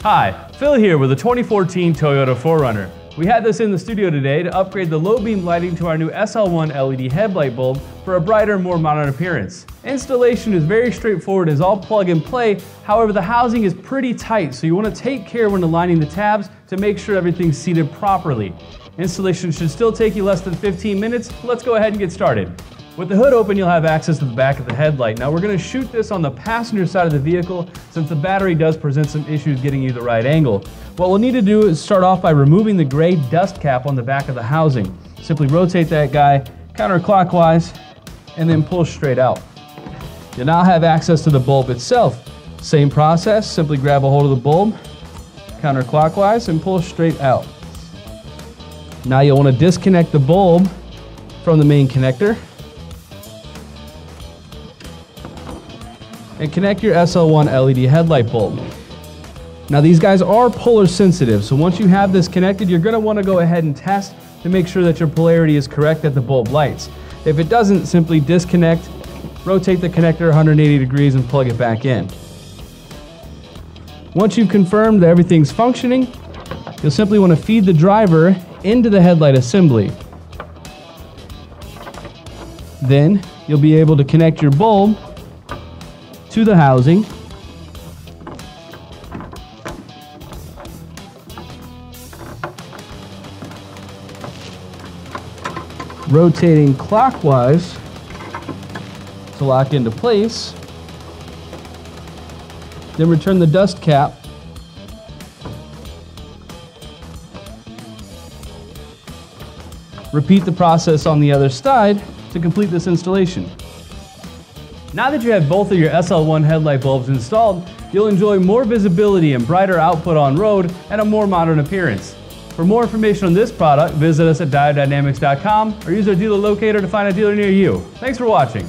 Hi, Phil here with a 2014 Toyota 4Runner. We had this in the studio today to upgrade the low beam lighting to our new SL1 LED headlight bulb for a brighter, more modern appearance. Installation is very straightforward, it's all plug and play. However, the housing is pretty tight, so you want to take care when aligning the tabs to make sure everything's seated properly. Installation should still take you less than 15 minutes. Let's go ahead and get started. With the hood open, you'll have access to the back of the headlight. Now we're going to shoot this on the passenger side of the vehicle since the battery does present some issues getting you the right angle. What we'll need to do is start off by removing the gray dust cap on the back of the housing. Simply rotate that guy counterclockwise and then pull straight out. You'll now have access to the bulb itself. Same process, simply grab a hold of the bulb counterclockwise and pull straight out. Now you'll want to disconnect the bulb from the main connector and connect your SL1 LED headlight bulb. Now these guys are polar sensitive, so once you have this connected, you're going to want to go ahead and test to make sure that your polarity is correct at the bulb lights. If it doesn't, simply disconnect, rotate the connector 180 degrees and plug it back in. Once you've confirmed that everything's functioning, you'll simply want to feed the driver into the headlight assembly. Then you'll be able to connect your bulb to the housing, rotating clockwise to lock into place, then return the dust cap repeat the process on the other side to complete this installation. Now that you have both of your SL1 headlight bulbs installed, you'll enjoy more visibility and brighter output on road and a more modern appearance. For more information on this product, visit us at diodedynamics.com or use our dealer locator to find a dealer near you. Thanks for watching.